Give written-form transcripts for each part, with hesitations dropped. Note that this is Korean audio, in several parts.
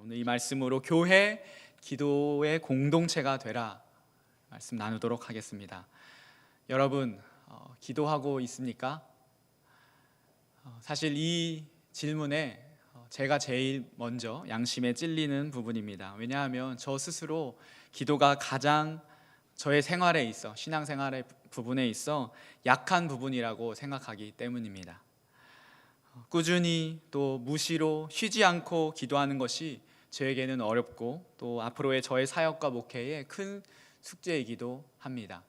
오늘 이 말씀으로 교회 기도의 공동체가 되라 말씀 나누도록 하겠습니다. 여러분 기도하고 있습니까? 사실 이 질문에 제가 제일 먼저 양심에 찔리는 부분입니다. 왜냐하면 저 스스로 기도가 가장 저의 생활에 있어, 신앙생활의 부분에 있어 약한 부분이라고 생각하기 때문입니다. 꾸준히 또 무시로 쉬지 않고 기도하는 것이 저에게는 어렵고 또 앞으로의 저의 사역과 목회에 큰 숙제이기도 합니다.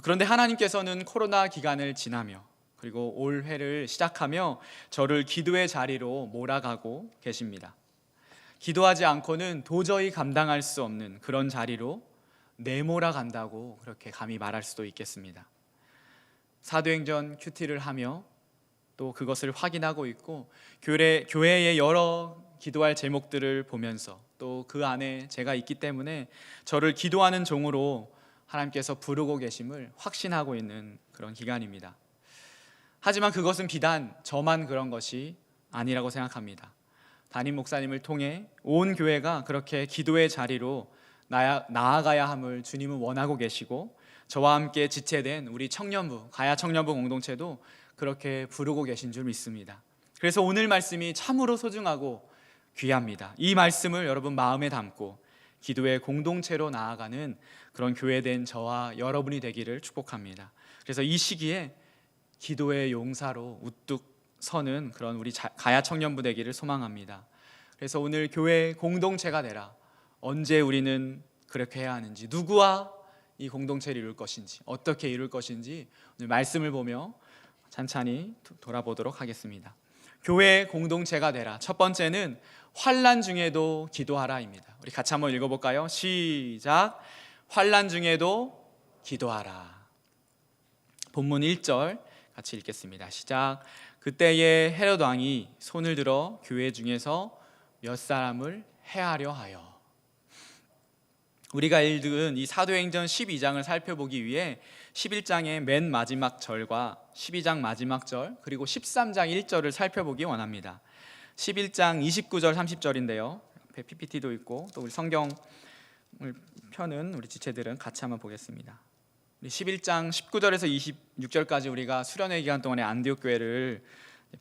그런데 하나님께서는 코로나 기간을 지나며 그리고 올해를 시작하며 저를 기도의 자리로 몰아가고 계십니다. 기도하지 않고는 도저히 감당할 수 없는 그런 자리로 내몰아 간다고 그렇게 감히 말할 수도 있겠습니다. 사도행전 큐티를 하며 또 그것을 확인하고 있고 교회의 여러 기도할 제목들을 보면서 또 그 안에 제가 있기 때문에 저를 기도하는 종으로 하나님께서 부르고 계심을 확신하고 있는 그런 기간입니다. 하지만 그것은 비단 저만 그런 것이 아니라고 생각합니다. 담임 목사님을 통해 온 교회가 그렇게 기도의 자리로 나아가야 함을 주님은 원하고 계시고 저와 함께 지체된 우리 청년부, 가야 청년부 공동체도 그렇게 부르고 계신 줄 믿습니다. 그래서 오늘 말씀이 참으로 소중하고 귀합니다. 이 말씀을 여러분 마음에 담고 기도의 공동체로 나아가는 그런 교회된 저와 여러분이 되기를 축복합니다. 그래서 이 시기에 기도의 용사로 우뚝 서는 그런 우리 가야 청년부 되기를 소망합니다. 그래서 오늘 교회 공동체가 되라. 언제 우리는 그렇게 해야 하는지, 누구와 이 공동체를 이룰 것인지, 어떻게 이룰 것인지 오늘 말씀을 보며 찬찬히 돌아보도록 하겠습니다. 교회 공동체가 되라. 첫 번째는 환난 중에도 기도하라입니다. 우리 같이 한번 읽어볼까요? 시작. 환난 중에도 기도하라. 본문 1절 같이 읽겠습니다. 시작. 그때에 헤롯 왕이 손을 들어 교회 중에서 몇 사람을 해하려 하여. 우리가 읽은 이 사도행전 12장을 살펴보기 위해 11장의 맨 마지막 절과 12장 마지막 절 그리고 13장 1절을 살펴보기 원합니다. 11장 29절 30절인데요 앞에 PPT도 있고 또 우리 성경을 펴는 우리 지체들은 같이 한번 보겠습니다. 11장 19절에서 26절까지 우리가 수련회 기간 동안에 안디옥 교회를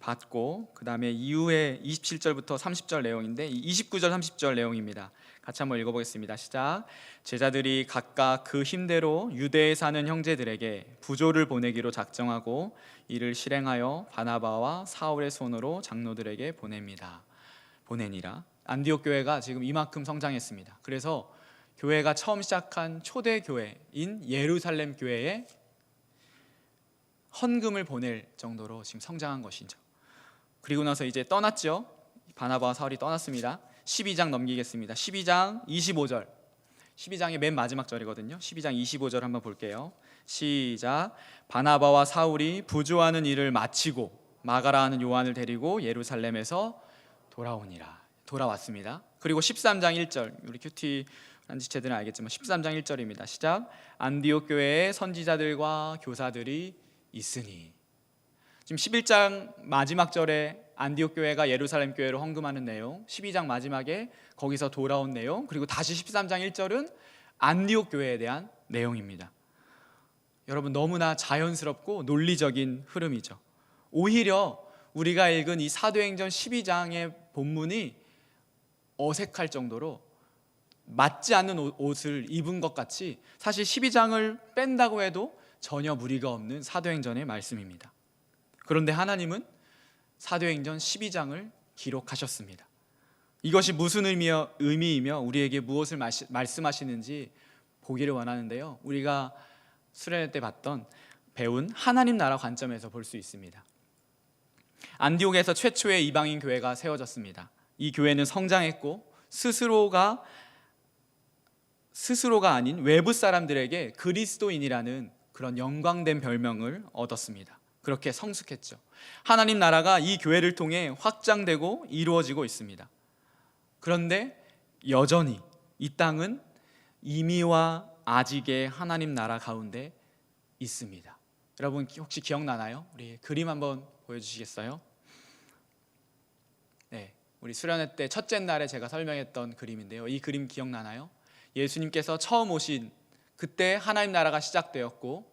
봤고 그 다음에 이후에 27절부터 30절 내용인데 29절 30절 내용입니다. 같이 한번 읽어보겠습니다. 시작. 제자들이 각각 그 힘대로 유대에 사는 형제들에게 부조를 보내기로 작정하고 이를 실행하여 바나바와 사울의 손으로 장로들에게 보내니라. 안디옥 교회가 지금 이만큼 성장했습니다. 그래서 교회가 처음 시작한 초대 교회인 예루살렘 교회에 헌금을 보낼 정도로 지금 성장한 것이죠. 그리고 나서 이제 떠났죠. 바나바와 사울이 떠났습니다. 12장 넘기겠습니다. 12장 25절 12장의 맨 마지막 절이거든요. 12장 25절 한번 볼게요. 시작. 바나바와 사울이 부조하는 일을 마치고 마가라 하는 요한을 데리고 예루살렘에서 돌아왔습니다. 그리고 13장 1절 우리 큐티 지체들은 알겠지만 13장 1절입니다. 시작. 안디옥 교회에 선지자들과 교사들이 있으니. 지금 11장 마지막 절에 안디옥 교회가 예루살렘 교회로 헌금하는 내용, 12장 마지막에 거기서 돌아온 내용, 그리고 다시 13장 1절은 안디옥 교회에 대한 내용입니다. 여러분 너무나 자연스럽고 논리적인 흐름이죠. 오히려 우리가 읽은 이 사도행전 12장의 본문이 어색할 정도로 맞지 않는 옷을 입은 것 같이 사실 12장을 뺀다고 해도 전혀 무리가 없는 사도행전의 말씀입니다. 그런데 하나님은 사도행전 12장을 기록하셨습니다. 이것이 무슨 의미이며 우리에게 무엇을 말씀하시는지 보기를 원하는데요. 우리가 수련회 때 배운 하나님 나라 관점에서 볼 수 있습니다. 안디옥에서 최초의 이방인 교회가 세워졌습니다. 이 교회는 성장했고 스스로가 아닌 외부 사람들에게 그리스도인이라는 그런 영광된 별명을 얻었습니다. 그렇게 성숙했죠. 하나님 나라가 이 교회를 통해 확장되고 이루어지고 있습니다. 그런데 여전히 이 땅은 이미와 아직의 하나님 나라 가운데 있습니다. 여러분 혹시 기억나나요? 우리 그림 한번 보여주시겠어요? 네, 우리 수련회 때 첫째 날에 제가 설명했던 그림인데요. 이 그림 기억나나요? 예수님께서 처음 오신 그때 하나님 나라가 시작되었고,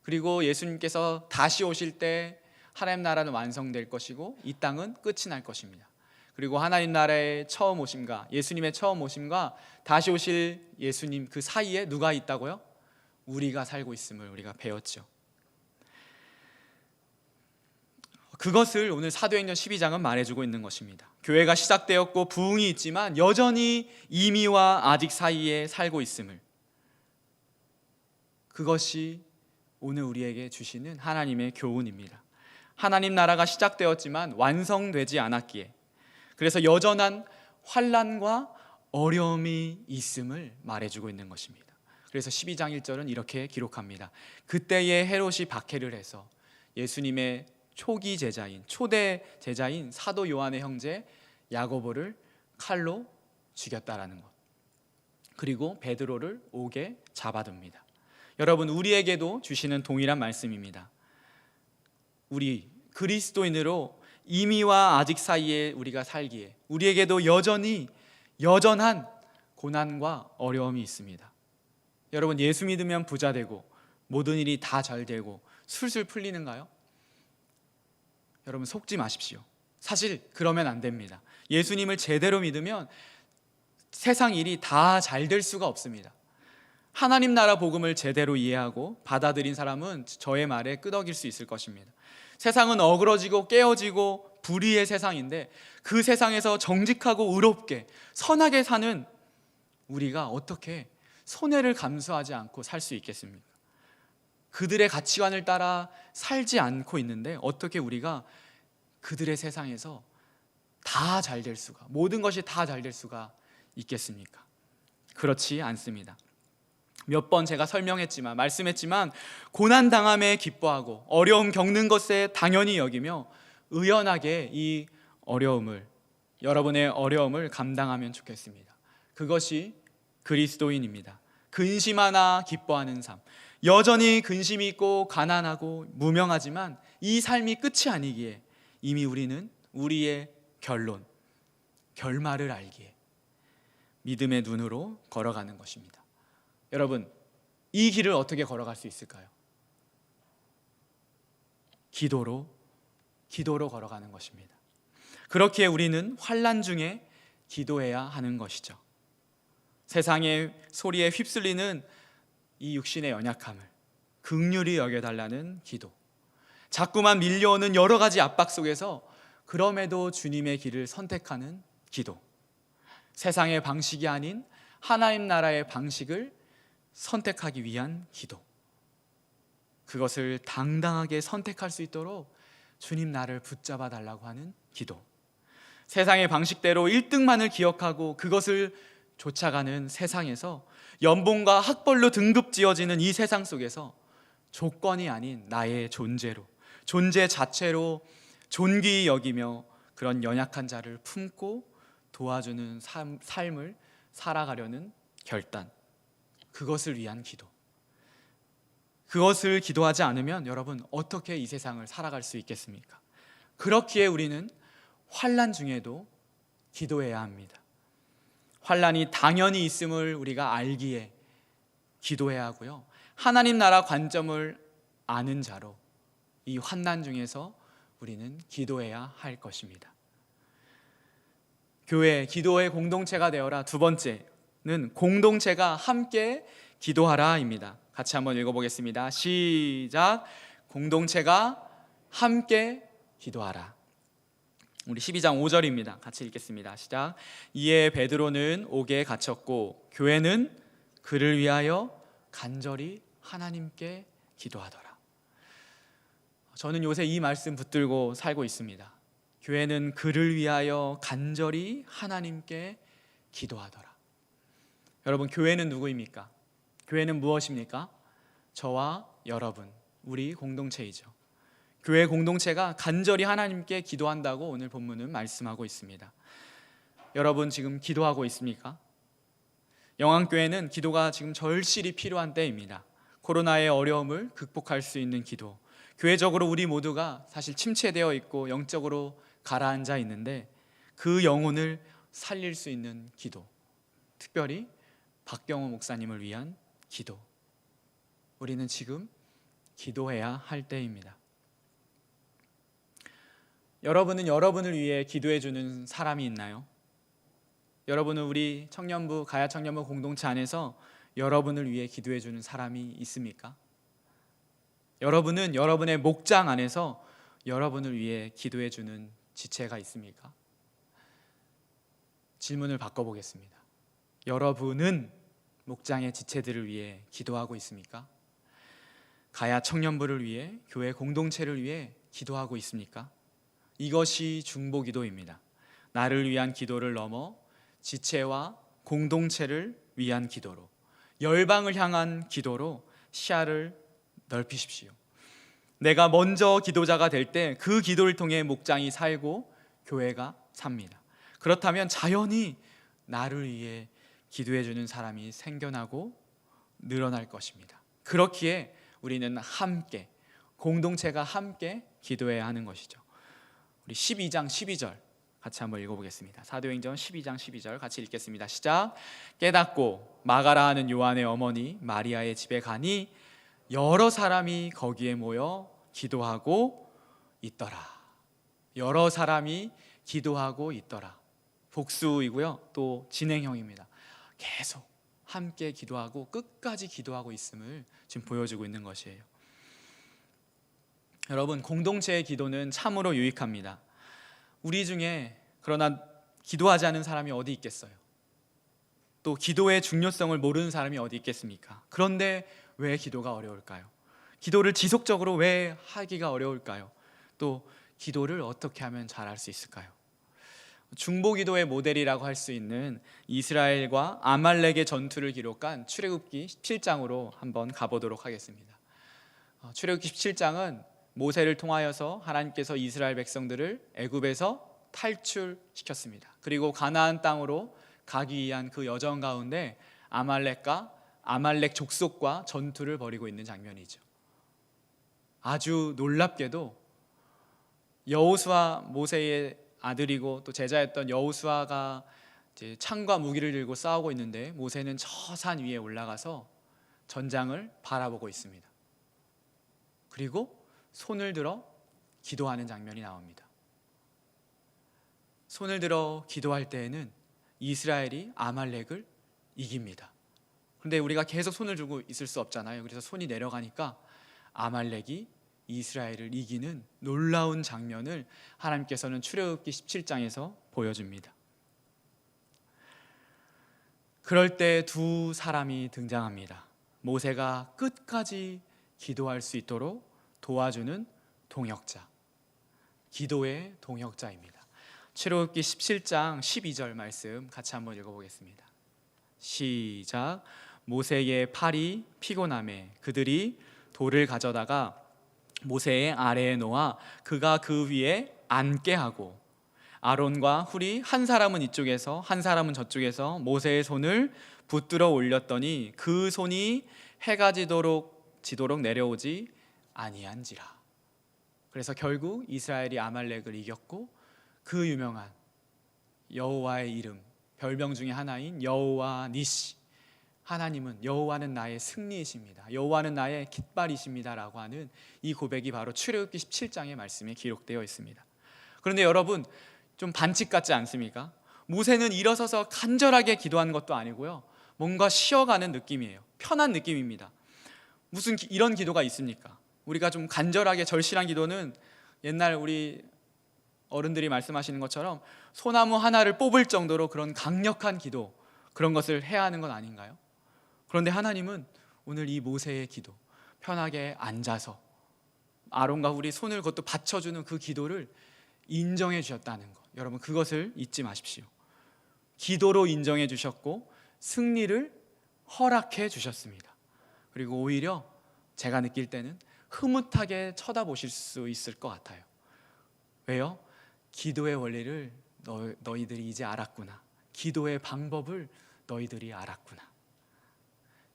그리고 예수님께서 다시 오실 때 하나님 나라는 완성될 것이고 이 땅은 끝이 날 것입니다. 그리고 하나님 나라의 처음 오심과 예수님의 처음 오심과 다시 오실 예수님 그 사이에 누가 있다고요? 우리가 살고 있음을 우리가 배웠죠. 그것을 오늘 사도행전 12장은 말해주고 있는 것입니다. 교회가 시작되었고 부흥이 있지만 여전히 이미와 아직 사이에 살고 있음을, 그것이 오늘 우리에게 주시는 하나님의 교훈입니다. 하나님 나라가 시작되었지만 완성되지 않았기에, 그래서 여전한 환난과 어려움이 있음을 말해주고 있는 것입니다. 그래서 12장 1절은 이렇게 기록합니다. 그때에 헤롯이 박해를 해서 예수님의 초기 제자인, 초대 제자인 사도 요한의 형제 야고보를 칼로 죽였다라는 것, 그리고 베드로를 옥에 잡아둡니다. 여러분, 우리에게도 주시는 동일한 말씀입니다. 우리 그리스도인으로 이미와 아직 사이에 우리가 살기에 우리에게도 여전한 고난과 어려움이 있습니다. 여러분, 예수 믿으면 부자 되고 모든 일이 다 잘 되고 술술 풀리는가요? 여러분, 속지 마십시오. 사실 그러면 안 됩니다. 예수님을 제대로 믿으면 세상 일이 다 잘 될 수가 없습니다. 하나님 나라 복음을 제대로 이해하고 받아들인 사람은 저의 말에 끄덕일 수 있을 것입니다. 세상은 어그러지고 깨어지고 불의의 세상인데 그 세상에서 정직하고 의롭게 선하게 사는 우리가 어떻게 손해를 감수하지 않고 살 수 있겠습니까? 그들의 가치관을 따라 살지 않고 있는데 어떻게 우리가 그들의 세상에서 다 잘 될 수가, 모든 것이 다 잘 될 수가 있겠습니까? 그렇지 않습니다. 몇 번 제가 설명했지만, 말씀했지만, 고난 당함에 기뻐하고 어려움 겪는 것에 당연히 여기며 의연하게 이 어려움을, 여러분의 어려움을 감당하면 좋겠습니다. 그것이 그리스도인입니다. 근심하나 기뻐하는 삶, 여전히 근심이 있고 가난하고 무명하지만 이 삶이 끝이 아니기에 이미 우리는 우리의 결말을 알기에 믿음의 눈으로 걸어가는 것입니다. 여러분, 이 길을 어떻게 걸어갈 수 있을까요? 기도로 걸어가는 것입니다. 그렇기에 우리는 환난 중에 기도해야 하는 것이죠. 세상의 소리에 휩쓸리는 이 육신의 연약함을 긍휼히 여겨달라는 기도, 자꾸만 밀려오는 여러 가지 압박 속에서 그럼에도 주님의 길을 선택하는 기도, 세상의 방식이 아닌 하나님 나라의 방식을 선택하기 위한 기도, 그것을 당당하게 선택할 수 있도록 주님 나를 붙잡아 달라고 하는 기도, 세상의 방식대로 1등만을 기억하고 그것을 쫓아가는 세상에서 연봉과 학벌로 등급 지어지는 이 세상 속에서 조건이 아닌 나의 존재 자체로 존귀히 여기며 그런 연약한 자를 품고 도와주는 삶을 살아가려는 결단, 그것을 위한 기도. 그것을 기도하지 않으면 여러분 어떻게 이 세상을 살아갈 수 있겠습니까? 그렇기에 우리는 환난 중에도 기도해야 합니다. 환난이 당연히 있음을 우리가 알기에 기도해야 하고요, 하나님 나라 관점을 아는 자로 이 환난 중에서 우리는 기도해야 할 것입니다. 교회, 기도의 공동체가 되어라. 두 번째는 공동체가 함께 기도하라입니다. 같이 한번 읽어보겠습니다. 시작. 공동체가 함께 기도하라. 우리 12장 5절입니다. 같이 읽겠습니다. 시작. 이에 베드로는 옥에 갇혔고 교회는 그를 위하여 간절히 하나님께 기도하더라. 저는 요새 이 말씀 붙들고 살고 있습니다. 교회는 그를 위하여 간절히 하나님께 기도하더라. 여러분, 교회는 누구입니까? 교회는 무엇입니까? 저와 여러분, 우리 공동체이죠. 교회 공동체가 간절히 하나님께 기도한다고 오늘 본문은 말씀하고 있습니다. 여러분 지금 기도하고 있습니까? 영안교회는 기도가 지금 절실히 필요한 때입니다. 코로나의 어려움을 극복할 수 있는 기도, 교회적으로 우리 모두가 사실 침체되어 있고 영적으로 가라앉아 있는데 그 영혼을 살릴 수 있는 기도, 특별히 박병호 목사님을 위한 기도, 우리는 지금 기도해야 할 때입니다. 여러분은 여러분을 위해 기도해 주는 사람이 있나요? 여러분은 우리 청년부, 가야 청년부 공동체 안에서 여러분을 위해 기도해 주는 사람이 있습니까? 여러분은 여러분의 목장 안에서 여러분을 위해 기도해 주는 지체가 있습니까? 질문을 바꿔보겠습니다. 여러분은 목장의 지체들을 위해 기도하고 있습니까? 가야 청년부를 위해, 교회 공동체를 위해 기도하고 있습니까? 이것이 중보기도입니다. 나를 위한 기도를 넘어 지체와 공동체를 위한 기도로, 열방을 향한 기도로 시야를 넓히십시오. 내가 먼저 기도자가 될 때 그 기도를 통해 목장이 살고 교회가 삽니다. 그렇다면 자연히 나를 위해 기도해 주는 사람이 생겨나고 늘어날 것입니다. 그렇기에 우리는 함께, 공동체가 함께 기도해야 하는 것이죠. 우리 12장 12절 같이 한번 읽어보겠습니다. 사도행전 12장 12절 같이 읽겠습니다. 시작. 깨닫고 마가라 하는 요한의 어머니 마리아의 집에 가니 여러 사람이 거기에 모여 기도하고 있더라. 여러 사람이 기도하고 있더라. 복수이고요, 또 진행형입니다. 계속 함께 기도하고 끝까지 기도하고 있음을 지금 보여주고 있는 것이에요. 여러분, 공동체의 기도는 참으로 유익합니다. 우리 중에 그러나 기도하지 않은 사람이 어디 있겠어요? 또 기도의 중요성을 모르는 사람이 어디 있겠습니까? 그런데 왜 기도가 어려울까요? 기도를 지속적으로 왜 하기가 어려울까요? 또 기도를 어떻게 하면 잘할 수 있을까요? 중보기도의 모델이라고 할 수 있는 이스라엘과 아말렉의 전투를 기록한 출애굽기 17장으로 한번 가보도록 하겠습니다. 출애굽기 17장은 모세를 통하여서 하나님께서 이스라엘 백성들을 애굽에서 탈출시켰습니다. 그리고 가나안 땅으로 가기 위한 그 여정 가운데 아말렉과 아말렉 족속과 전투를 벌이고 있는 장면이죠. 아주 놀랍게도 여호수아, 모세의 아들이고 또 제자였던 여호수아가 이제 창과 무기를 들고 싸우고 있는데 모세는 저 산 위에 올라가서 전장을 바라보고 있습니다. 그리고 손을 들어 기도하는 장면이 나옵니다. 손을 들어 기도할 때에는 이스라엘이 아말렉을 이깁니다. 그런데 우리가 계속 손을 들고 있을 수 없잖아요. 그래서 손이 내려가니까 아말렉이 이스라엘을 이기는 놀라운 장면을 하나님께서는 출애굽기 17장에서 보여줍니다. 그럴 때 두 사람이 등장합니다. 모세가 끝까지 기도할 수 있도록 도와주는 동역자, 기도의 동역자입니다. 출애굽기 17장 12절 말씀 같이 한번 읽어보겠습니다. 시작. 모세의 팔이 피곤하매 그들이 돌을 가져다가 모세의 아래에 놓아 그가 그 위에 앉게 하고 아론과 훌이 한 사람은 이쪽에서 한 사람은 저쪽에서 모세의 손을 붙들어 올렸더니 그 손이 해가 지도록 내려오지 아니한지라. 그래서 결국 이스라엘이 아말렉을 이겼고 그 유명한 여호와의 이름, 별명 중에 하나인 여호와 니시, 하나님은, 여호와는 나의 승리이십니다, 여호와는 나의 깃발이십니다라고 하는 이 고백이 바로 출애굽기 17장의 말씀에 기록되어 있습니다. 그런데 여러분, 좀 반칙 같지 않습니까? 모세는 일어서서 간절하게 기도하는 것도 아니고요, 뭔가 쉬어가는 느낌이에요. 편한 느낌입니다. 무슨 이런 기도가 있습니까? 우리가 좀 간절하게 절실한 기도는 옛날 우리 어른들이 말씀하시는 것처럼 소나무 하나를 뽑을 정도로 그런 강력한 기도, 그런 것을 해야 하는 건 아닌가요? 그런데 하나님은 오늘 이 모세의 기도, 편하게 앉아서 아론과 훌이 손을 그것도 받쳐주는 그 기도를 인정해 주셨다는 것, 여러분 그것을 잊지 마십시오. 기도로 인정해 주셨고 승리를 허락해 주셨습니다. 그리고 오히려 제가 느낄 때는 흐뭇하게 쳐다보실 수 있을 것 같아요. 왜요? 기도의 원리를 너희들이 이제 알았구나. 기도의 방법을 너희들이 알았구나.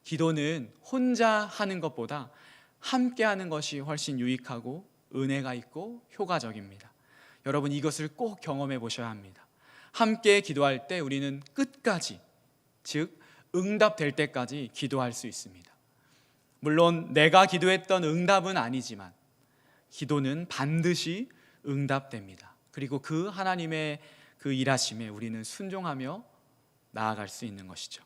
기도는 혼자 하는 것보다 함께 하는 것이 훨씬 유익하고 은혜가 있고 효과적입니다. 여러분 이것을 꼭 경험해 보셔야 합니다. 함께 기도할 때 우리는 끝까지, 즉 응답될 때까지 기도할 수 있습니다. 물론 내가 기도했던 응답은 아니지만 기도는 반드시 응답됩니다. 그리고 그 하나님의 그 일하심에 우리는 순종하며 나아갈 수 있는 것이죠.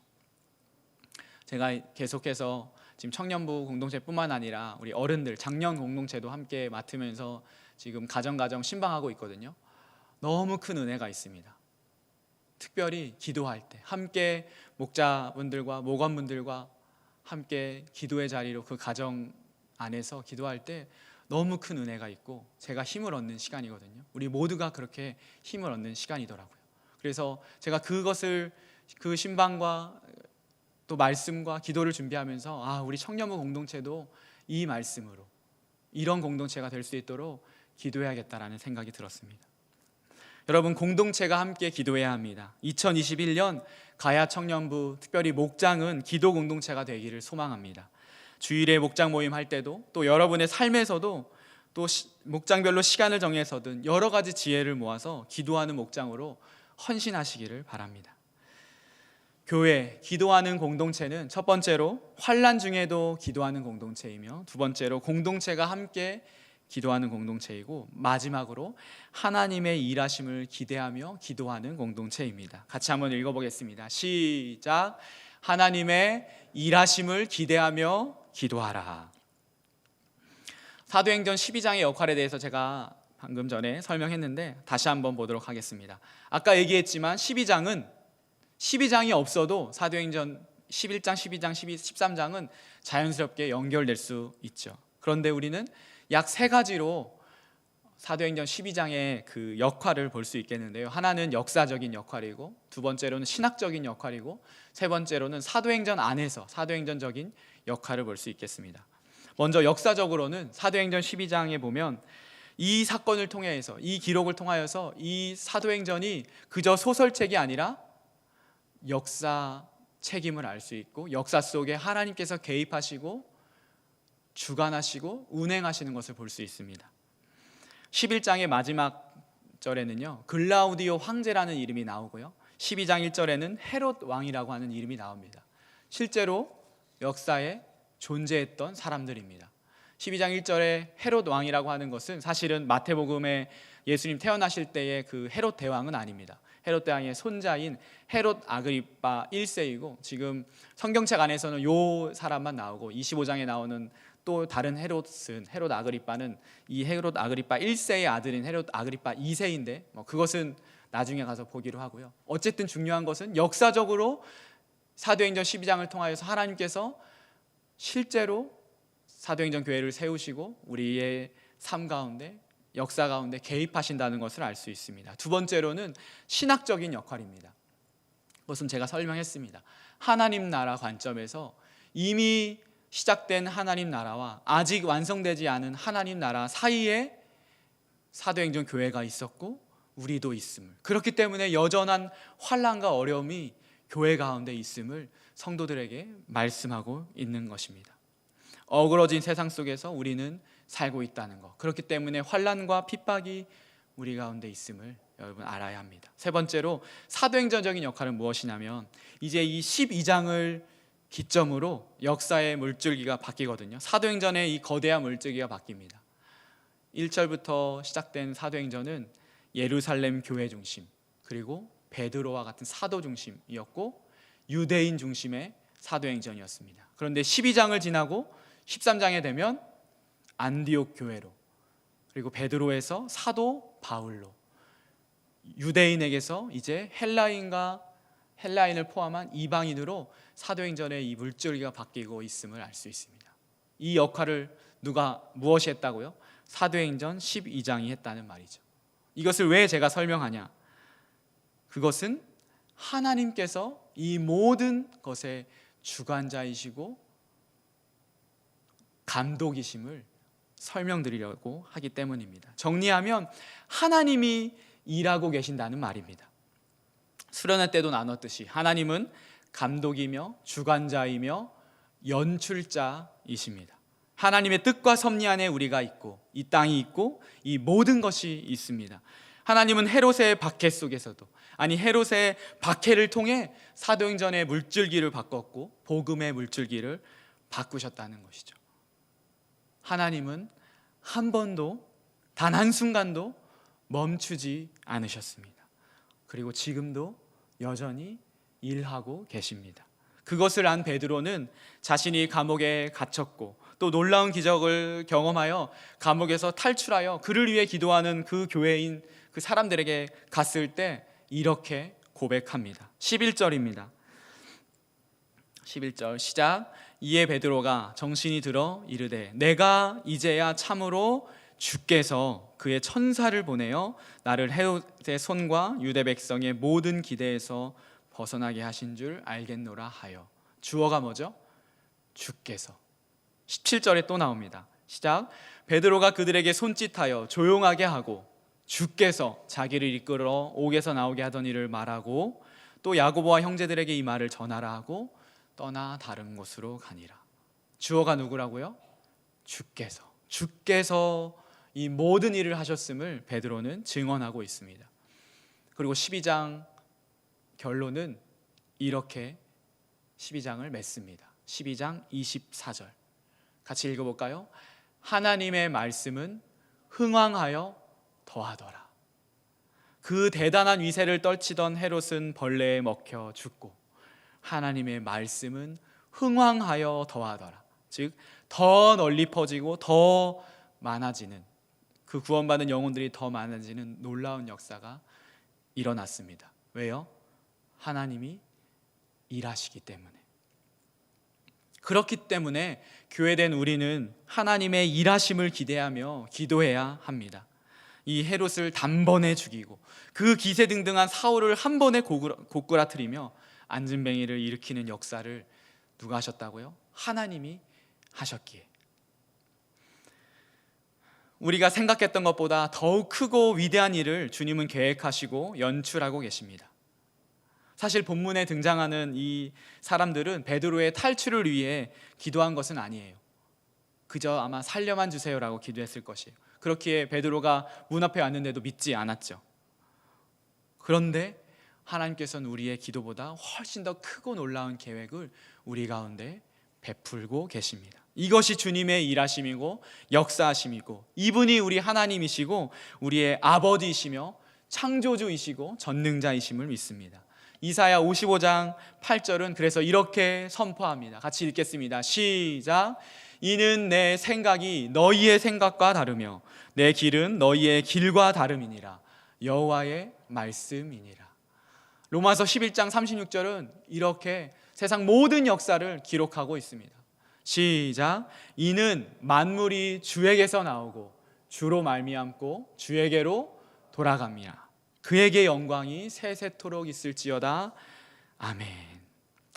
제가 계속해서 지금 청년부 공동체뿐만 아니라 우리 어른들 장년 공동체도 함께 맡으면서 지금 가정 신방하고 있거든요. 너무 큰 은혜가 있습니다. 특별히 기도할 때 함께 목자분들과 목원분들과 함께 기도의 자리로 그 가정 안에서 기도할 때 너무 큰 은혜가 있고 제가 힘을 얻는 시간이거든요. 우리 모두가 그렇게 힘을 얻는 시간이더라고요. 그래서 제가 그것을 그 신방과 또 말씀과 기도를 준비하면서 우리 청년부 공동체도 이 말씀으로 이런 공동체가 될 수 있도록 기도해야겠다라는 생각이 들었습니다. 여러분, 공동체가 함께 기도해야 합니다. 2021년 가야 청년부 특별히 목장은 기도 공동체가 되기를 소망합니다. 주일에 목장 모임 할 때도 또 여러분의 삶에서도 또 목장별로 시간을 정해서든 여러 가지 지혜를 모아서 기도하는 목장으로 헌신하시기를 바랍니다. 교회, 기도하는 공동체는 첫 번째로 환난 중에도 기도하는 공동체이며 두 번째로 공동체가 함께 기도하는 공동체이고 마지막으로 하나님의 일하심을 기대하며 기도하는 공동체입니다. 같이 한번 읽어보겠습니다. 시작. 하나님의 일하심을 기대하며 기도하라. 사도행전 12장의 역할에 대해서 제가 방금 전에 설명했는데 다시 한번 보도록 하겠습니다. 아까 얘기했지만 12장이 없어도 사도행전 11장, 12장, 13장은 자연스럽게 연결될 수 있죠. 그런데 우리는 약 세 가지로 사도행전 12장의 그 역할을 볼 수 있겠는데요. 하나는 역사적인 역할이고, 두 번째로는 신학적인 역할이고, 세 번째로는 사도행전 안에서 사도행전적인 역할을 볼 수 있겠습니다. 먼저 역사적으로는 사도행전 12장에 보면 이 사건을 통해서, 이 기록을 통하여서 이 사도행전이 그저 소설책이 아니라 역사 책임을 알 수 있고 역사 속에 하나님께서 개입하시고 주관하시고 운행하시는 것을 볼 수 있습니다. 11장의 마지막 절에는요, 글라우디오 황제라는 이름이 나오고요, 12장 1절에는 헤롯 왕이라고 하는 이름이 나옵니다. 실제로 역사에 존재했던 사람들입니다. 12장 1절에 헤롯 왕이라고 하는 것은 사실은 마태복음에 예수님 태어나실 때의 그 헤롯 대왕은 아닙니다. 헤롯 대왕의 손자인 헤롯 아그리빠 1세이고 지금 성경책 안에서는 이 사람만 나오고 25장에 나오는 또 다른 헤롯은, 헤롯 아그리빠는 이 헤롯 아그리빠 1세의 아들인 헤롯 아그리빠 2세인데 그것은 나중에 가서 보기로 하고요. 어쨌든 중요한 것은 역사적으로 사도행전 12장을 통하여서 하나님께서 실제로 사도행전 교회를 세우시고 우리의 삶 가운데, 역사 가운데 개입하신다는 것을 알 수 있습니다. 두 번째로는 신학적인 역할입니다. 그것은 제가 설명했습니다. 하나님 나라 관점에서 이미 시작된 하나님 나라와 아직 완성되지 않은 하나님 나라 사이에 사도행전 교회가 있었고 우리도 있음을, 그렇기 때문에 여전한 환난과 어려움이 교회 가운데 있음을 성도들에게 말씀하고 있는 것입니다. 어그러진 세상 속에서 우리는 살고 있다는 것, 그렇기 때문에 환난과 핍박이 우리 가운데 있음을 여러분 알아야 합니다. 세 번째로 사도행전적인 역할은 무엇이냐면 이제 이 12장을 기점으로 역사의 물줄기가 바뀌거든요. 사도행전의 이 거대한 물줄기가 바뀝니다. 1절부터 시작된 사도행전은 예루살렘 교회 중심, 그리고 베드로와 같은 사도 중심이었고 유대인 중심의 사도행전이었습니다. 그런데 12장을 지나고 13장에 되면 안디옥 교회로, 그리고 베드로에서 사도 바울로, 유대인에게서 이제 헬라인을 포함한 이방인으로 사도행전의 이 물줄기가 바뀌고 있음을 알 수 있습니다. 이 역할을 무엇이 했다고요? 사도행전 12장이 했다는 말이죠. 이것을 왜 제가 설명하냐? 그것은 하나님께서 이 모든 것의 주관자이시고 감독이심을 설명드리려고 하기 때문입니다. 정리하면 하나님이 일하고 계신다는 말입니다. 수련회 때도 나눴듯이 하나님은 감독이며 주관자이며 연출자이십니다. 하나님의 뜻과 섭리 안에 우리가 있고 이 땅이 있고 이 모든 것이 있습니다. 하나님은 헤롯의 박해 속에서도, 아니 헤롯의 박해를 통해 사도행전의 물줄기를 바꿨고 복음의 물줄기를 바꾸셨다는 것이죠. 하나님은 한 번도, 단 한순간도 멈추지 않으셨습니다. 그리고 지금도 여전히 일하고 계십니다. 그것을 안 베드로는 자신이 감옥에 갇혔고 또 놀라운 기적을 경험하여 감옥에서 탈출하여 그를 위해 기도하는 그 교회인 그 사람들에게 갔을 때 이렇게 고백합니다. 11절입니다. 11절 시작. 이에 베드로가 정신이 들어 이르되 내가 이제야 참으로 주께서 그의 천사를 보내어 나를 헤롯의 손과 유대 백성의 모든 기대에서 벗어나게 하신 줄 알겠노라 하여. 주어가 뭐죠? 주께서. 17절에 또 나옵니다. 시작. 베드로가 그들에게 손짓하여 조용하게 하고 주께서 자기를 이끌어 옥에서 나오게 하던 일을 말하고 또 야고보와 형제들에게 이 말을 전하라 하고 떠나 다른 곳으로 가니라. 주어가 누구라고요? 주께서 이 모든 일을 하셨음을 베드로는 증언하고 있습니다. 그리고 12장 결론은 이렇게 12장을 맺습니다. 12장 24절 같이 읽어볼까요? 하나님의 말씀은 흥왕하여 더하더라. 그 대단한 위세를 떨치던 헤롯은 벌레에 먹혀 죽고 하나님의 말씀은 흥왕하여 더하더라. 즉 더 널리 퍼지고 더 많아지는, 그 구원받은 영혼들이 더 많아지는 놀라운 역사가 일어났습니다. 왜요? 하나님이 일하시기 때문에. 그렇기 때문에 교회된 우리는 하나님의 일하심을 기대하며 기도해야 합니다. 이 헤롯을 단번에 죽이고 그 기세등등한 사울을 한 번에 고꾸라뜨리며 안진뱅이를 일으키는 역사를 누가 하셨다고요? 하나님이 하셨기에. 우리가 생각했던 것보다 더욱 크고 위대한 일을 주님은 계획하시고 연출하고 계십니다. 사실 본문에 등장하는 이 사람들은 베드로의 탈출을 위해 기도한 것은 아니에요. 그저 아마 살려만 주세요라고 기도했을 것이에요. 그렇기에 베드로가 문 앞에 왔는데도 믿지 않았죠. 그런데 하나님께서는 우리의 기도보다 훨씬 더 크고 놀라운 계획을 우리 가운데 베풀고 계십니다. 이것이 주님의 일하심이고 역사하심이고 이분이 우리 하나님이시고 우리의 아버지이시며 창조주이시고 전능자이심을 믿습니다. 이사야 55장 8절은 그래서 이렇게 선포합니다. 같이 읽겠습니다. 시작. 이는 내 생각이 너희의 생각과 다르며 내 길은 너희의 길과 다름이니라. 여호와의 말씀이니라. 로마서 11장 36절은 이렇게 세상 모든 역사를 기록하고 있습니다. 시작. 이는 만물이 주에게서 나오고 주로 말미암고 주에게로 돌아갑니다. 그에게 영광이 세세토록 있을지어다. 아멘.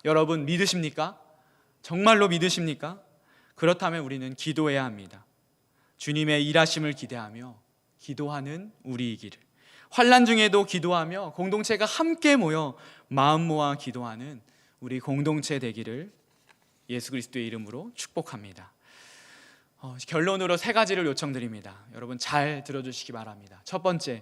여러분 믿으십니까? 정말로 믿으십니까? 그렇다면 우리는 기도해야 합니다. 주님의 일하심을 기대하며 기도하는 우리이기를, 환난 중에도 기도하며 공동체가 함께 모여 마음 모아 기도하는 우리 공동체 되기를 예수 그리스도의 이름으로 축복합니다. 결론으로 3가지를 요청드립니다. 여러분 잘 들어주시기 바랍니다. 첫 번째,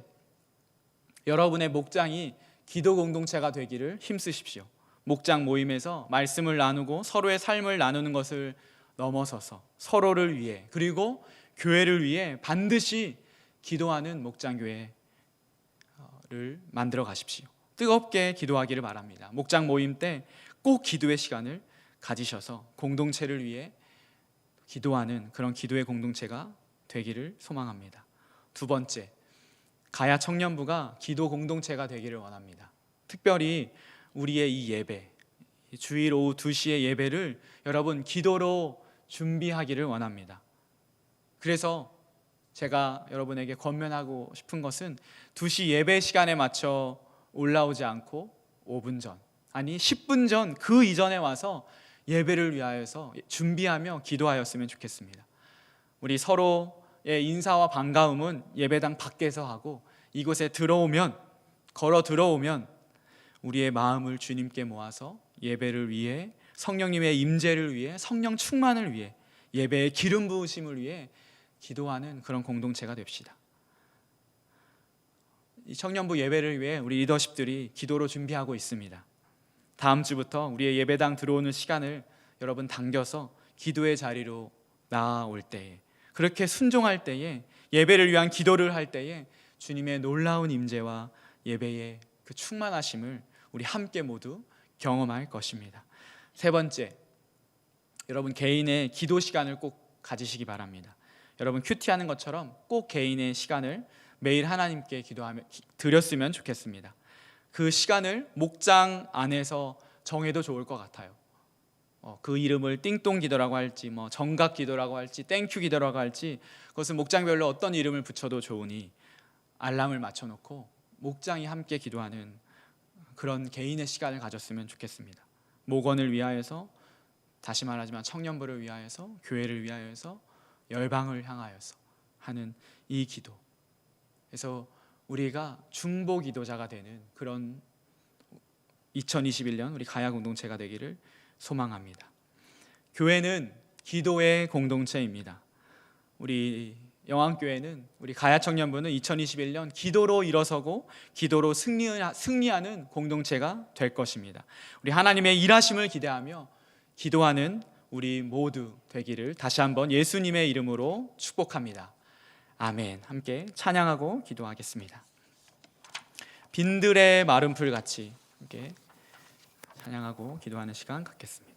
여러분의 목장이 기도 공동체가 되기를 힘쓰십시오. 목장 모임에서 말씀을 나누고 서로의 삶을 나누는 것을 넘어서서 서로를 위해 그리고 교회를 위해 반드시 기도하는 목장교회를 만들어 가십시오. 뜨겁게 기도하기를 바랍니다. 목장 모임 때 꼭 기도의 시간을 가지셔서 공동체를 위해 기도하는 그런 기도의 공동체가 되기를 소망합니다. 두 번째, 가야 청년부가 기도 공동체가 되기를 원합니다. 특별히 우리의 이 예배, 주일 오후 2시의 예배를 여러분 기도로 준비하기를 원합니다. 그래서 제가 여러분에게 권면하고 싶은 것은 2시 예배 시간에 맞춰 올라오지 않고 5분 전, 아니 10분 전 그 이전에 와서 예배를 위하여서 준비하며 기도하였으면 좋겠습니다. 우리 서로의 인사와 반가움은 예배당 밖에서 하고 이곳에 들어오면, 걸어 들어오면 우리의 마음을 주님께 모아서 예배를 위해, 성령님의 임재를 위해, 성령 충만을 위해, 예배의 기름 부으심을 위해 기도하는 그런 공동체가 됩시다. 이 청년부 예배를 위해 우리 리더십들이 기도로 준비하고 있습니다. 다음 주부터 우리의 예배당 들어오는 시간을 여러분 당겨서 기도의 자리로 나아올 때에, 그렇게 순종할 때에, 예배를 위한 기도를 할 때에 주님의 놀라운 임재와 예배의 그 충만하심을 우리 함께 모두 경험할 것입니다. 세 번째, 여러분 개인의 기도 시간을 꼭 가지시기 바랍니다. 여러분 큐티하는 것처럼 꼭 개인의 시간을 매일 하나님께 기도하며 드렸으면 좋겠습니다. 그 시간을 목장 안에서 정해도 좋을 것 같아요. 그 이름을 띵동 기도라고 할지, 정각 기도라고 할지, 땡큐 기도라고 할지, 그것은 목장별로 어떤 이름을 붙여도 좋으니 알람을 맞춰놓고 목장이 함께 기도하는 그런 개인의 시간을 가졌으면 좋겠습니다. 목원을 위하여서, 다시 말하지만 청년부를 위하여서, 교회를 위하여서, 열방을 향하여서 하는 이 기도. 그래서 우리가 중보 기도자가 되는 그런 2021년 우리 가야 공동체가 되기를 소망합니다. 교회는 기도의 공동체입니다. 우리 영암교회는, 우리 가야 청년부는 2021년 기도로 일어서고 기도로 승리하는 공동체가 될 것입니다. 우리 하나님의 일하심을 기대하며 기도하는 우리 모두 되기를 다시 한번 예수님의 이름으로 축복합니다. 아멘. 함께 찬양하고 기도하겠습니다. 빈들의 마른 풀같이 함께 찬양하고 기도하는 시간 갖겠습니다.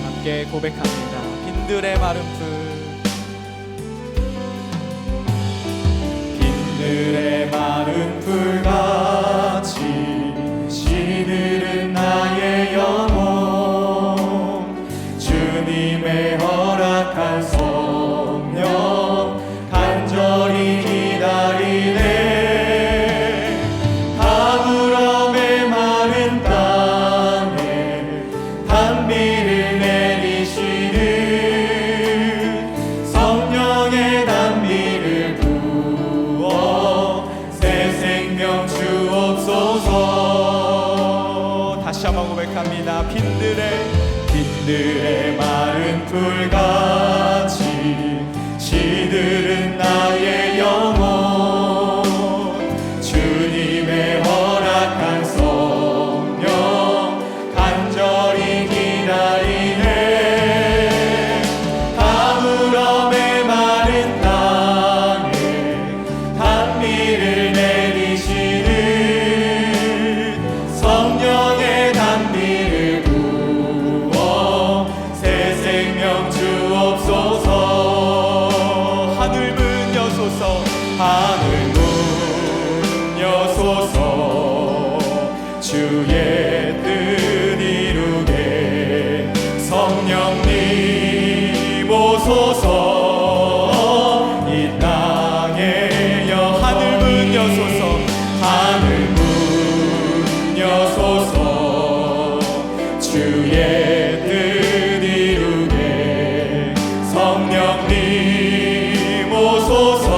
함께 고백합니다. 빈들의 마른 풀, 빈들의 마른 풀같이 시들은 나의 영혼, 주님의 허락한 성령 간절히 기다리네. 가물음의 마른 땅에 단비를 내리시는 성령의 단비를 부어 새 생명 주옵소서. 다시 한번 고백합니다. 빈들의 마른 풀같이 시들은 나의 영혼, 주님의 허락한 성령 간절히 기다리네. 가물음의 마른 땅에 단비를 내리시는 성령의 단비를 부어 새 생명 주옵소서. 하늘 문 여소서, 하늘 문 여소서. 주의 뜻 이루게 성령님 오소서. 이 땅에 하늘 문 여소서, 하늘 문 여소서. 주의 뜻 이루게 성령님 오소서.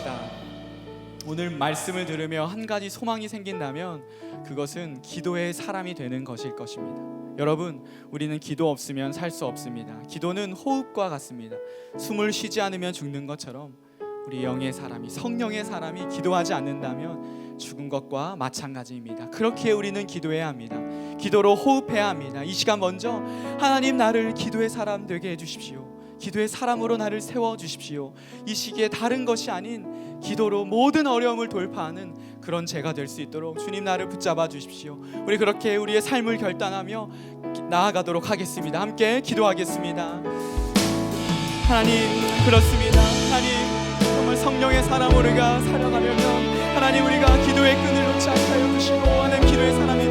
기도합시다. 오늘 말씀을 들으며 한 가지 소망이 생긴다면 그것은 기도의 사람이 되는 것일 것입니다. 여러분, 우리는 기도 없으면 살 수 없습니다. 기도는 호흡과 같습니다. 숨을 쉬지 않으면 죽는 것처럼 우리 영의 사람이, 성령의 사람이 기도하지 않는다면 죽은 것과 마찬가지입니다. 그렇게 우리는 기도해야 합니다. 기도로 호흡해야 합니다. 이 시간 먼저 하나님, 나를 기도의 사람 되게 해주십시오. 기도의 사람으로 나를 세워주십시오. 이 시기에 다른 것이 아닌 기도로 모든 어려움을 돌파하는 그런 제가 될 수 있도록 주님, 나를 붙잡아 주십시오. 우리 그렇게 우리의 삶을 결단하며 나아가도록 하겠습니다. 함께 기도하겠습니다. 하나님, 그렇습니다. 하나님, 정말 성령의 사람으로 우리가 살아가려면 하나님, 우리가 기도의 끈을 놓지 않게 하여 주시고 하나님, 기도의 사람이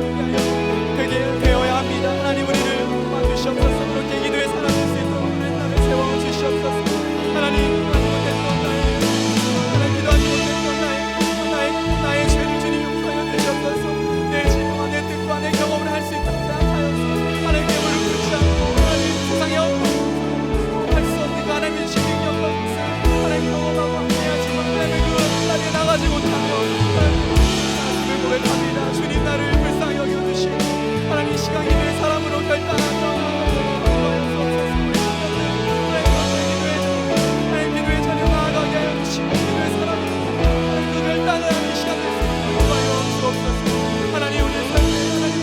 되게 되어야 합니다. 하나님, 우리를 도와주시옵소서. 그렇게 기도의 사람이 될 수 있도록 하나님, 나를 세워주시옵소서. 하나님, 기도하지 못했던 나의 죄를 주님 용서하여 주시옵소서. 내 질문과 내 뜻과 내 경험을 할 수 있도록 생각하여서 하나님께 무릎 꿇지 않고 하나님, 세상에 할 수 없는 하나님의 신능력 하나님 경험하고 함께하지만 하나님의 그 자리에 나가지 못하며 말씀을 고백합니다. 주님, 나를 불쌍히 여겨주시고 하나님, 시간 기도의 사람으로 결단하며 기도의 자리에 나아가게 하여 주시고 기도의 사람으로 그 결단을 하는 시간 될 수 있도록 하여 주옵소서. 하나님, 오늘 삶에 하나님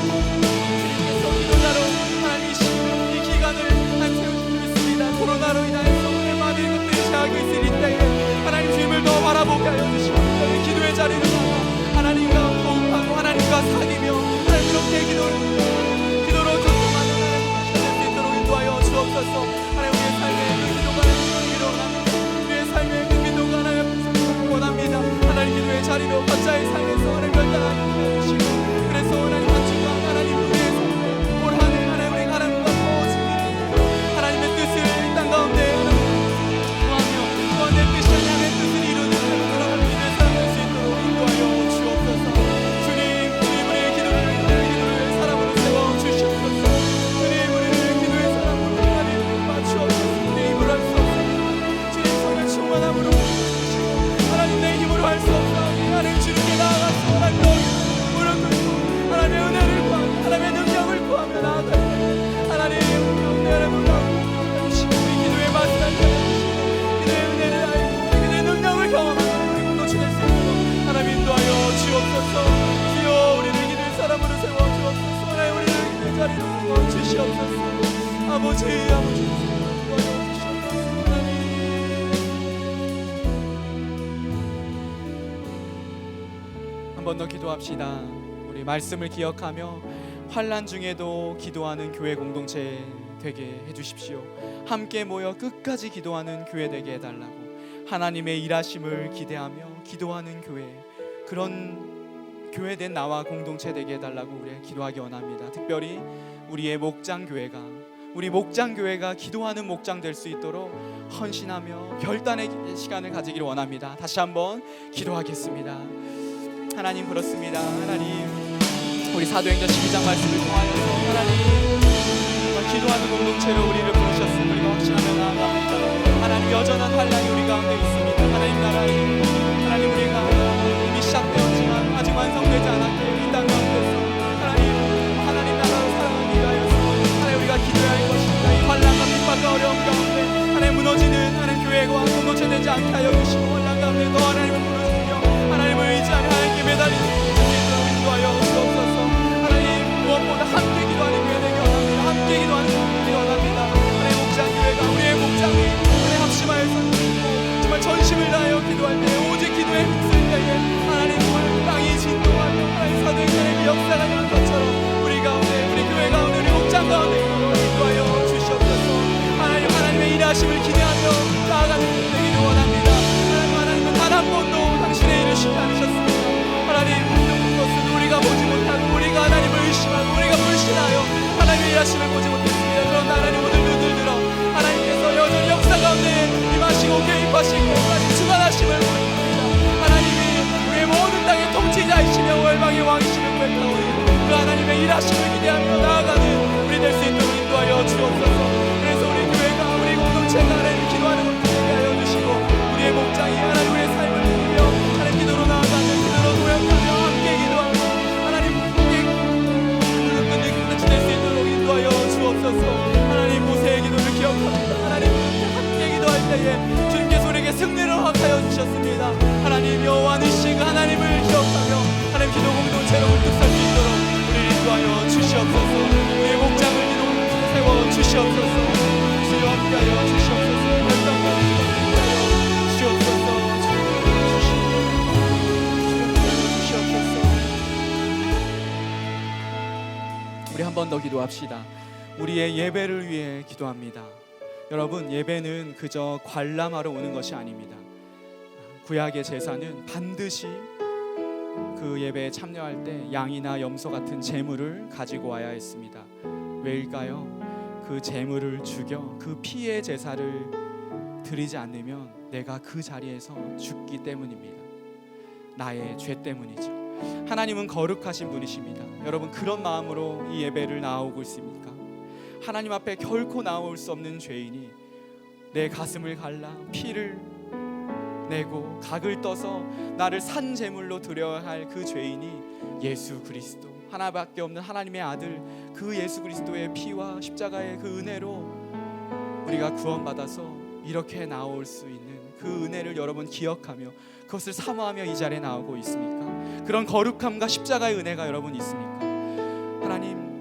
주님께서 기도자로 하나님 이 기간을 세우시고 있습니다. 코로나로 인하여서 오늘 많은 것들이 제하고 있을 이때에 하나님, 주님을 더 바라보게 하여 주시고 기도의 자리를 나가 하나님과 호흡하고 하나님과 사귀며 하나님, 그렇게 기도로 교통하는 하나님 될수 있도록 인도하여 주옵소서. 하나님, 우리의 삶에 그 기도가 일어나는 우리의 삶에 그 기도가 하나님 원합니다. 하나님, 기도의 자리로 각자의 삶에서 하나님 결단하게 해주시고 그래서 하나님 한 주간 하나님 우리의 삶에 올 한해 하나님 우리 하나님과 더 지키는 하나님의 뜻을 이 땅 가운데 구하며 또한 내 뜻이 아니라 내 뜻을 이루는 하나님 기도의 사람 될 수 있도록 인도하여 주옵소서. 주님, 우리의 기도를 사람으로 세워주시옵소서. 주님, 우리를 기도의 사람으로 하나님 맞추옵소서. 내 힘으로 할 수 없어 주님, 성령 충만함으로 주시고 하나님, 내 힘으로 할 수 없어 하나님, 주님께 나아가서 하나님 무릎 꿇고 하나님의 은혜를 구하며 하나님의 능력을 구하며 나아갈 때 하나님, 여러분 우리 기도의 맛을 알게 해주시고 기도의 은혜를 알고 기도의 능력을 경험하며 우리 공동체 될 수 있도록 하나님 인도하여 주옵소서. 주여, 우리를 기도의 사람으로 세워주옵소서. 하나님, 우리를 기도의 자리로 세워주시옵소서. 아버지 인도하여 주시옵소서. 한 번 더 기도합시다. 우리 말씀을 기억하며 환난 중에도 기도하는 교회 공동체 되게 해주십시오. 함께 모여 끝까지 기도하는 교회 되게 해달라고 하나님의 일하심을 기대하며 기도하는 교회, 그런 교회된 나와 공동체 되게 해달라고 우리 기도하기 원합니다. 특별히 우리의 목장교회가, 우리 목장교회가 기도하는 목장 될 수 있도록 헌신하며 결단의 시간을 가지기를 원합니다. 다시 한번 기도하겠습니다. 하나님, 그렇습니다. 하나님, 우리 사도행전 12장 말씀을 통하여서 하나님 기도하는 공동체로 우리를 부르셨음을 우리가 확신하며 나아갑니다. 하나님, 여전한 환난이 우리 가운데 있습니다. 하나님 나라에 하나님, 우리가 이미 시작되었지만 아직 완성되지 않았기에 이 땅 가운데서 하나님 나라로 살아가기 위하여서 하나님, 우리가 기도해야 할 것입니다. 이 환난과 핍박과 어려움 가운데 하나님, 무너지는 하나님 교회가 공동체 되지 않게 하여 주시고 환난 가운데 더 하나님을 부르시며 하나님을 의지하며 하나님께 매달리는 것을 인도하여 주옵소서. 하나님, 무엇보다 함께 기도하는 교회 되기 원합니다. 함께 기도하는 교회 되기 원합니다. 하나님, 목장교회가 우리의 목장이 하나님 합심하여서 정말 전심을 다하여 기도할 때 인도하여 주시옵소서. 우리의 목장을 세워 주시옵소서. 주여 함께하여 주시옵소서. 결단과 인도하여 주시옵소서. 주시옵소서. 우리 한 번 더 기도합시다. 우리의 예배를 위해 기도합니다. 여러분, 예배는 그저 관람하러 오는 것이 아닙니다. 구약의 제사는 반드시 그 예배에 참여할 때 양이나 염소 같은 제물을 가지고 와야 했습니다. 왜일까요? 그 제물을 죽여 그 피의 제사를 드리지 않으면 내가 그 자리에서 죽기 때문입니다. 나의 죄 때문이죠. 하나님은 거룩하신 분이십니다. 여러분, 그런 마음으로 이 예배를 나아오고 있습니까? 하나님 앞에 결코 나올 수 없는 죄인이 내 가슴을 갈라 피를 내고 각을 떠서 나를 산 제물로 드려야 할 그 죄인이 예수 그리스도, 하나밖에 없는 하나님의 아들, 그 예수 그리스도의 피와 십자가의 그 은혜로 우리가 구원받아서 이렇게 나올 수 있는 그 은혜를 여러분 기억하며 그것을 사모하며 이 자리에 나오고 있습니까? 그런 거룩함과 십자가의 은혜가 여러분 있습니까? 하나님,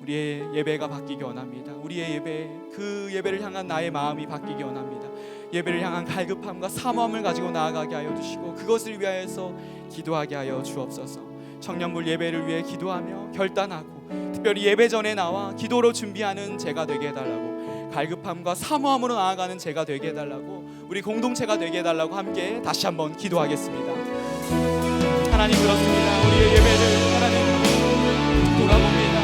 우리의 예배가 바뀌기 원합니다. 우리의 예배, 그 예배를 향한 나의 마음이 바뀌기 원합니다. 예배를 향한 갈급함과 사모함을 가지고 나아가게 하여 주시고 그것을 위하여서 기도하게 하여 주옵소서. 청년부 예배를 위해 기도하며 결단하고 특별히 예배 전에 나와 기도로 준비하는 제가 되게 해달라고, 갈급함과 사모함으로 나아가는 제가 되게 해달라고, 우리 공동체가 되게 해달라고 함께 다시 한번 기도하겠습니다. 하나님, 그렇습니다. 우리의 예배를 하나님 돌아봅니다.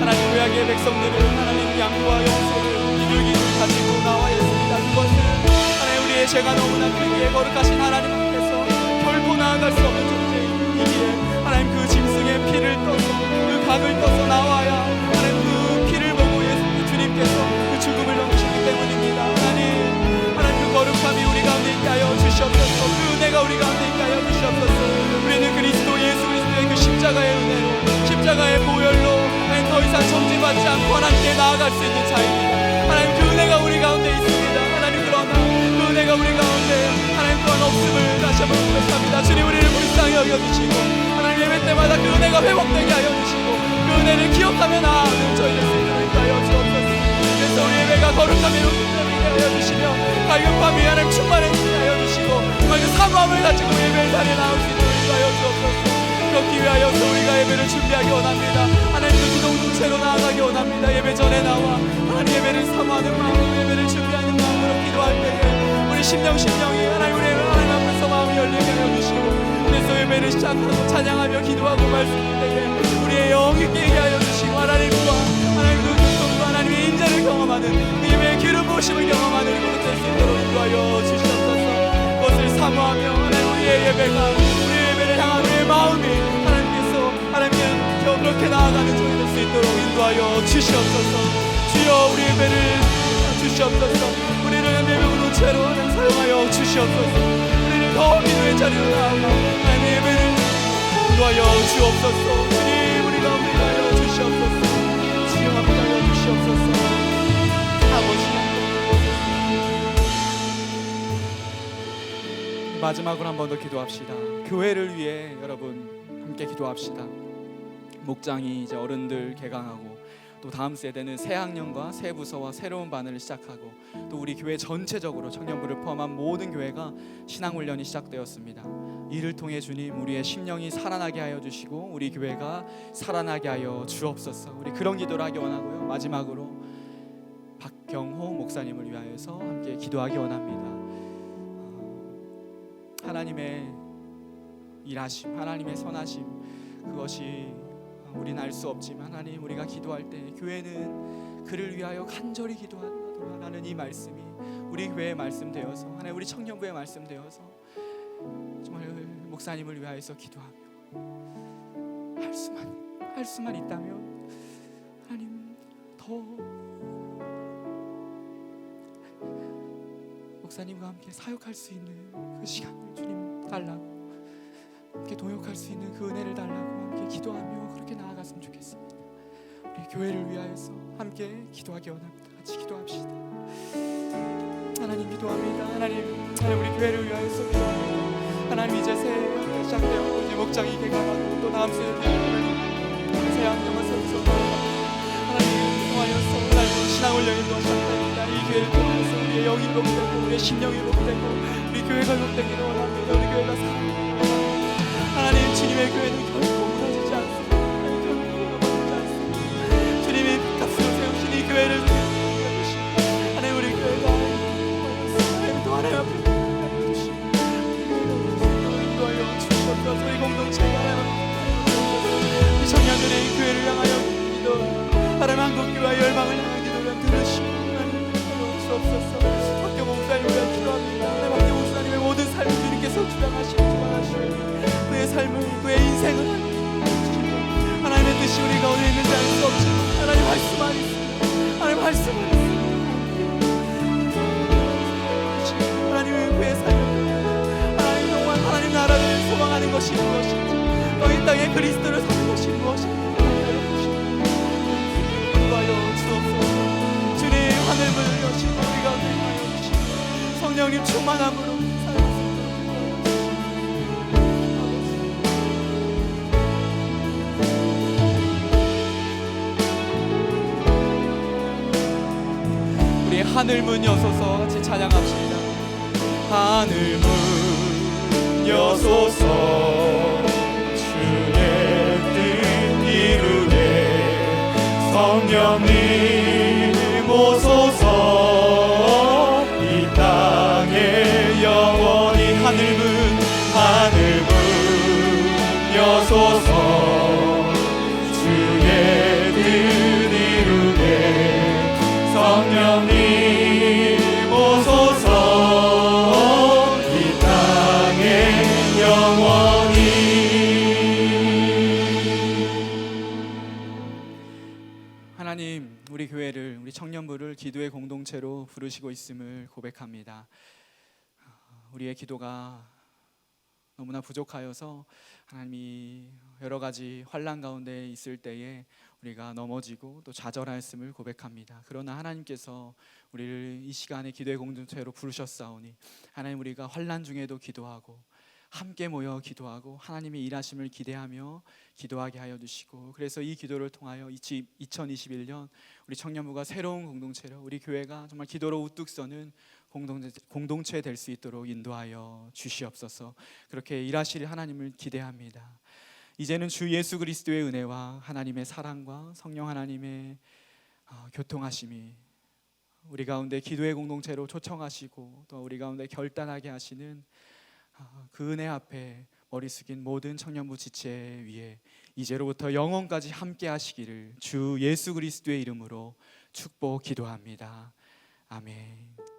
하나님, 구약의 백성들을 하나님 양과 염소를 비둘기를 가지고 나와야 했습니다. 그것은 하나님 우리의 죄가 너무나 크기에 거룩하신 하나님 앞에서 결코 나아갈 수 없는 존재이기에 하나님 그 짐승의 피를 떠서 그 각을 떠서 나와야 하나님 그 피를 보고 예수 주님께서 그 죽음을 넘기셨기 때문입니다. 하나님 그 거룩함이 우리 가운데 있게 하여 주시옵소서. 그 은혜가 우리 가운데 있게 하여 주시옵소서. 우리는 그리스도 예수 그리스도의 그 십자가의 은혜로, 십자가의 보혈로 더 이상 정죄받지 않고 하나님께 나아갈 수 있는 자입니다. 하나님, 그 은혜가 우리 가운데 있습니다. 하나님, 그러나 그 은혜가 우리 가운데 하나님 또한 없음을 다시 한번 고백합니다. 주님, 우리를 불쌍히 여겨주시고 하나님 예배 때마다 그 은혜가 회복되게 하여 주시고 그 은혜를 기억하며 나아가는 저희들 수 있도록 하여 주옵소서. 그래서 우리 예배가 거룩함이 이루어지게 하여 주시며 갈급함이 하나님 충만해지게 하여 주시고 정말 그 사모함을 가지고 예배의 자리에 나올 수 있도록 하여 주옵소서. 그렇기 위하여서 우리가 예배를 준비하기 원합니다. 하나님, 그 기동체로 나아가기 원합니다. 예배 전에 나와 하나님 예배를 사모하는 마음으로, 예배를 준비하는 마음으로 기도할 때에 우리 심령이 하나님 우리 하나님 앞에서 마음이 열리게 하여 주시고 그래서 예배를 시작하고 찬양하며 기도하고 말씀할 때에 우리의 영이 깨게 하여 주시고 하나님과 하나님 그 교통과 하나님의 인자를 경험하는 그 예배의 기름 부으심을 경험하는 그릇 될 수 있도록 인도하여 주시옵소서. 그것을 사모하며 하나님 우리의 예배가, 우리의 예배를 향한 우리의 마음이 하나님께서 하나님께 그렇게 나아가는 저희 될 수 있도록 인도하여 주시옵소서. 주여, 우리 예배를 주시옵소서. 우리를 예배 공동체로 하나님 사용하여 주시옵소서. 우리를 더 기도의 자리로 나아가 하나님 예배를 인도하여 주옵소서. 주님, 우리가 함께하여 주시옵소서. 주여, 함께하여 주시옵소서. 아버지, 마지막으로 한 번 더 기도합시다. 교회를 위해 여러분 함께 기도합시다. 목장이 이제 어른들 개강하고 또 다음 세대는 새 학년과 새 부서와 새로운 반을 시작하고 또 우리 교회 전체적으로 청년부를 포함한 모든 교회가 신앙훈련이 시작되었습니다. 이를 통해 주님, 우리의 심령이 살아나게 하여 주시고 우리 교회가 살아나게 하여 주옵소서. 우리 그런 기도를 하기 원하고요. 마지막으로 박경호 목사님을 위하여서 함께 기도하기 원합니다. 하나님의 일하심, 하나님의 선하심, 그것이 우리는 알 수 없지만 하나님, 우리가 기도할 때 교회는 그를 위하여 간절히 기도하라는 이 말씀이 우리 교회의 말씀 되어서, 하나님 우리 청년부의 말씀 되어서 정말 목사님을 위하여서 기도하며 할 수만 있다면 하나님 더 목사님과 함께 사역할 수 있는 그 시간을 주님 달라고, 함께 도역할 수 있는 그 은혜를 달라고 함께 기도하며 그렇게 나아갔으면 좋겠습니다. 우리 교회를 위하여서 함께 기도하기 원합니다. 같이 기도합시다. 하나님, 기도합니다. 하나님 우리 교회를 위하여서 기도합니다. 하나님, 이제 새 학기가 시작되었고 이제 목장이 개강하고 또 다음 세대 새 안경을 세우셔서 하나님 통하여서 날로 신앙훈련을 인도하셨습니다. 이 교회를 통해서 우리의 영이 회복되고 우리의 심령이 회복되고 우리 교회가 회복되기를 원합니다. 우리 교회가 사랑합니다. 하나님 주님의 교회는 결코 무너지지 않습니다. 결코 무너지지 않습니다. 주님이 값으로 세우신 이 교회를 하나님 우리 교회가 하나님 또 하나님 앞에 인도하여 주시옵소서. 우리 공동체가 우리 청년들의 이 교회를 향하여 기도 하나님 한국교회와 열방을 향한 기도를 들으시고 하나님 주옵소서. 박교 목사님을 위해 기도합니다. 하나님 박교 목사님의 모든 삶을 주님께서 주장하시고 주관하시고 그의 삶을 그의 인생을 하나님의 뜻이 우리 가운데 있는지 알 수 없지만 하나님 말씀만 있습니다. 하나님 말씀만 있습니다. 하나님의 그의 삶을 하나님 정말 하나님 나라를 소망하는 것이 무엇인지 너희 땅에 그리스도를 사는 것이 무엇인지 인도하여 주옵소서. 주님 하늘문을 여시고 우리 가운데 임하여 주시고 성령님 충만함으로 살아갈 수 있도록 우리 하늘문 여소서 같이 찬양합시다. 하늘문 여소서 주의 뜻 이루게 성령님 오소서 이 땅에 영원히 하늘문 여소서 주의 뜻 이루게 성령님 오소서 이 땅에 영원히. 하나님 우리 교회를 우리 청년부를 기도의 공동체로 부르시고 있음을 고백합니다. 우리의 기도가 너무나 부족하여서 하나님이 여러 가지 환난 가운데 있을 때에 우리가 넘어지고 또 좌절하였음을 고백합니다. 그러나 하나님께서 우리를 이 시간에 기도의 공동체로 부르셨사오니 하나님 우리가 환난 중에도 기도하고 함께 모여 기도하고 하나님의 일하심을 기대하며 기도하게 하여 주시고 그래서 이 기도를 통하여 2021년 우리 청년부가 새로운 공동체로 우리 교회가 정말 기도로 우뚝 서는 공동체 될 수 있도록 인도하여 주시옵소서. 그렇게 일하실 하나님을 기대합니다. 이제는 주 예수 그리스도의 은혜와 하나님의 사랑과 성령 하나님의 교통하심이 우리 가운데 기도의 공동체로 초청하시고 또 우리 가운데 결단하게 하시는 그 은혜 앞에 머리 숙인 모든 청년부 지체 위에 이제로부터 영원까지 함께 하시기를 주 예수 그리스도의 이름으로 축복 기도합니다. 아멘.